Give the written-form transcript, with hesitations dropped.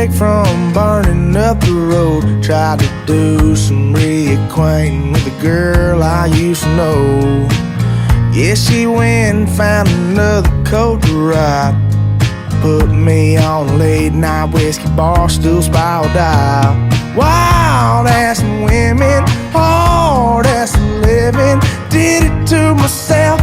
break from burning up the road. Tried to do some reacquainting with a girl I used to know. Yeah, she went and found another coat to ride. Put me on a late night whiskey bar stool spiral dial. Wild ass women, hard ass living. Did it to myself,